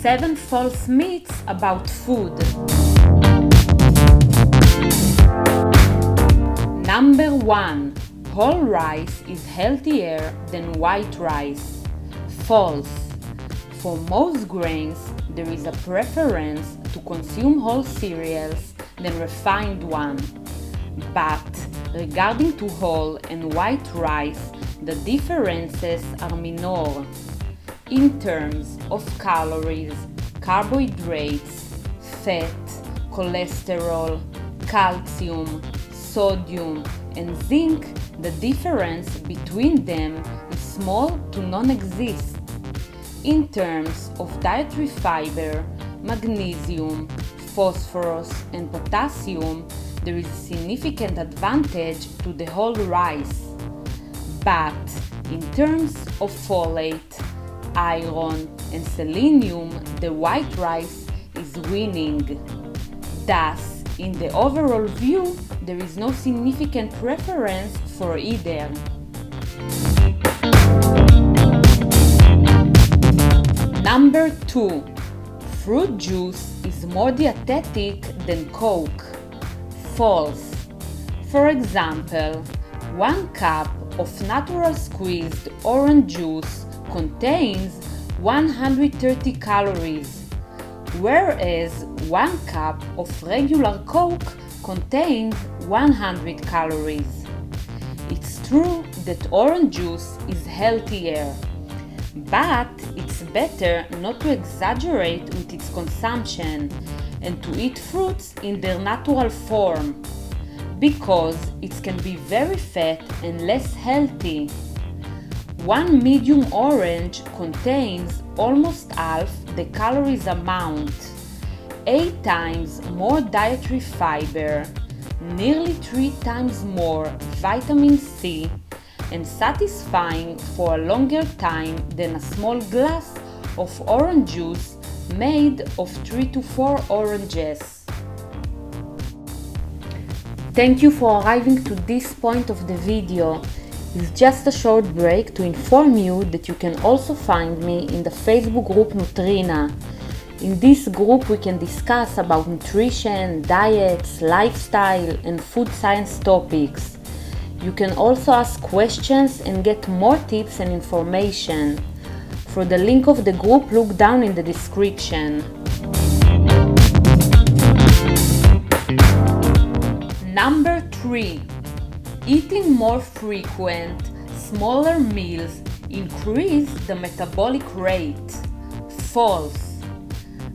7 false myths about food. Number 1. Whole rice is healthier than white rice. False. For most grains, there is a preference to consume whole cereals than refined one. But regarding to whole and white rice, the differences are minor. In terms of calories, carbohydrates, fat, cholesterol, calcium, sodium, and zinc, the difference between them is small to non-exist. In terms of dietary fiber, magnesium, phosphorus, and potassium, there is a significant advantage to the whole rice. But in terms of folate, iron, and selenium, the white rice is winning. Thus, in the overall view, there is no significant preference for either. Number 2. Fruit juice is more dietetic than Coke. False. For example, 1 cup of natural squeezed orange juice contains 130 calories, whereas 1 cup of regular Coke contains 100 calories. It's true that orange juice is healthier, but it's better not to exaggerate with its consumption and to eat fruits in their natural form, because it can be very fat and less healthy. 1 medium orange contains almost half the calories amount, 8 times more dietary fiber, nearly 3 times more vitamin C, and satisfying for a longer time than a small glass of orange juice made of 3 to 4 oranges. Thank you for arriving to this point of the video. It's just a short break to inform you that you can also find me in the Facebook group Nutrina. In this group we can discuss about nutrition, diets, lifestyle, and food science topics. You can also ask questions and get more tips and information. For the link of the group, look down in the description. Number 3. Eating more frequent, smaller meals increase the metabolic rate. False.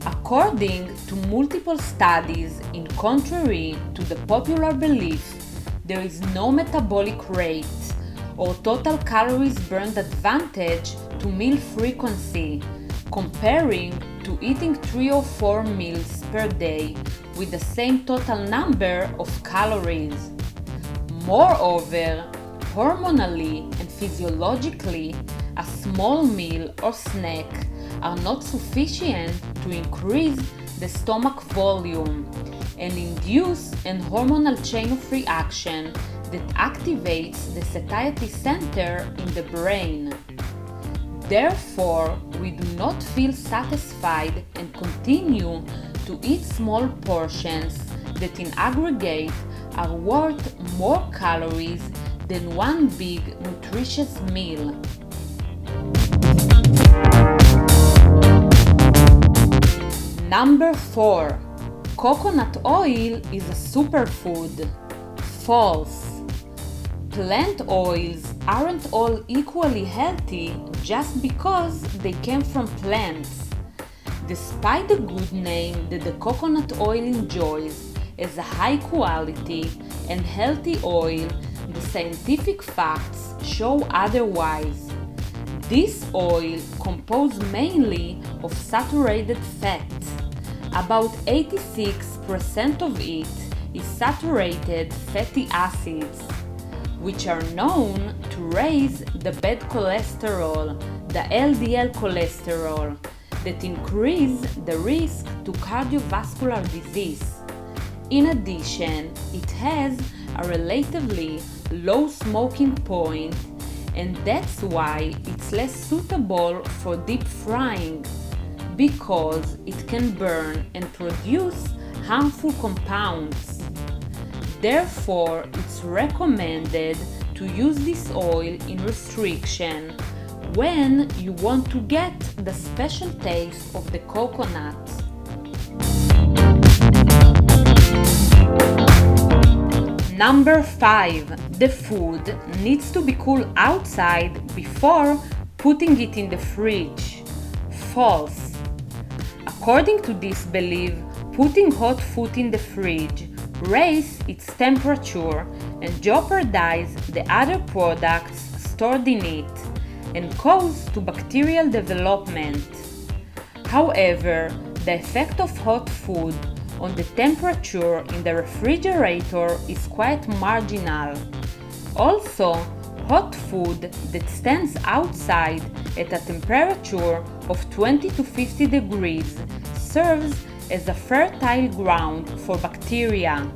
According to multiple studies, in contrary to the popular belief, there is no metabolic rate or total calories burned advantage to meal frequency, comparing to eating 3 or 4 meals per day with the same total number of calories. Moreover, hormonally and physiologically, a small meal or snack are not sufficient to increase the stomach volume and induce an hormonal chain of reaction that activates the satiety center in the brain. Therefore, we do not feel satisfied and continue to eat small portions that in aggregate are worth more calories than one big nutritious meal. Number 4. Coconut oil is a superfood. False. Plant oils aren't all equally healthy just because they came from plants. Despite the good name that the coconut oil enjoys as a high quality and healthy oil, the scientific facts show otherwise. This oil composed mainly of saturated fat. About 86% of it is saturated fatty acids, which are known to raise the bad cholesterol, the LDL cholesterol, that increase the risk to cardiovascular disease. In addition, it has a relatively low smoking point, and that's why it's less suitable for deep frying. because it can burn and produce harmful compounds. Therefore, it's recommended to use this oil in restriction when you want to get the special taste of the coconut. Number 5. The food needs to be cool outside before putting it in the fridge. False. According to this belief, putting hot food in the fridge raises its temperature and jeopardizes the other products stored in it and cause to bacterial development. However, the effect of hot food on the temperature in the refrigerator is quite marginal. Also, hot food that stands outside at a temperature of 20 to 50 degrees serves as a fertile ground for bacteria.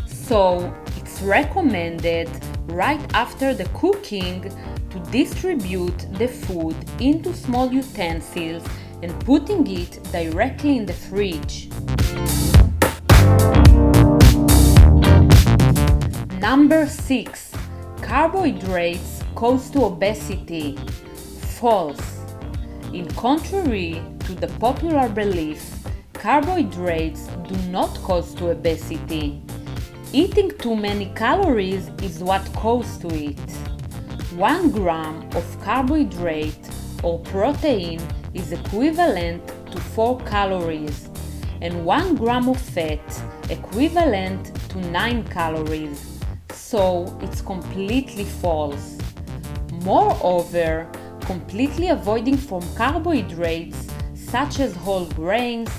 So, it's recommended right after the cooking to distribute the food into small utensils and putting it directly in the fridge. Number 6. Carbohydrates cause to obesity. False. In contrary to the popular belief, carbohydrates do not cause to obesity. Eating too many calories is what causes to it. 1 gram of carbohydrate or protein is equivalent to 4 calories, and 1 gram of fat equivalent to 9 calories. So it's completely false. Moreover, completely avoiding from carbohydrates such as whole grains,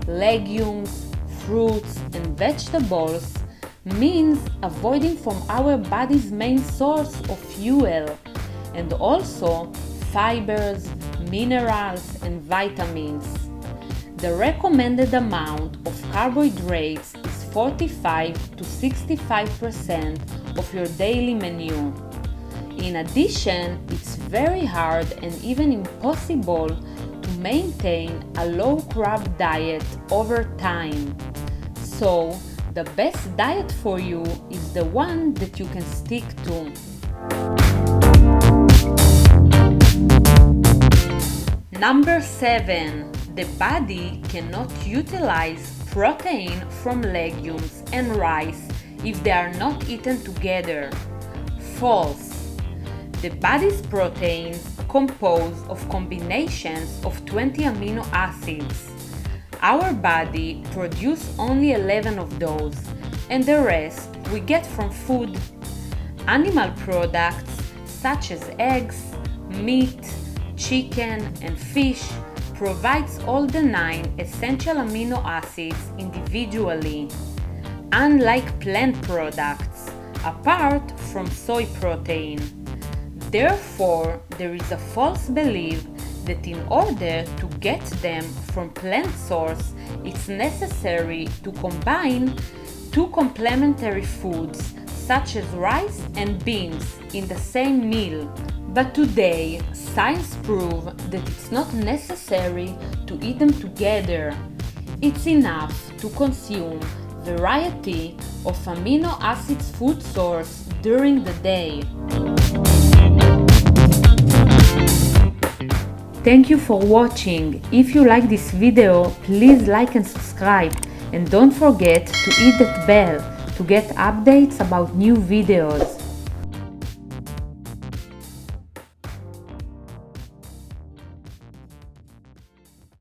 legumes, fruits, and vegetables means avoiding from our body's main source of fuel, and also fibers, minerals, and vitamins. The recommended amount of carbohydrates is 45 to 65% of your daily menu. In addition, it's very hard and even impossible to maintain a low-carb diet over time. So, the best diet for you is the one that you can stick to. Number 7. The body cannot utilize protein from legumes and rice if they are not eaten together. False. The body's proteins compose of combinations of 20 amino acids. Our body produces only 11 of those, and the rest we get from food. Animal products such as eggs, meat, chicken, and fish provides all the 9 essential amino acids individually, unlike plant products, apart from soy protein. Therefore, there is a false belief that in order to get them from plant source, it's necessary to combine 2 complementary foods such as rice and beans in the same meal. But today, science proves that it's not necessary to eat them together. It's enough to consume variety of amino acids food source during the day. Thank you for watching. If you like this video, please like and subscribe, and don't forget to hit that bell to get updates about new videos.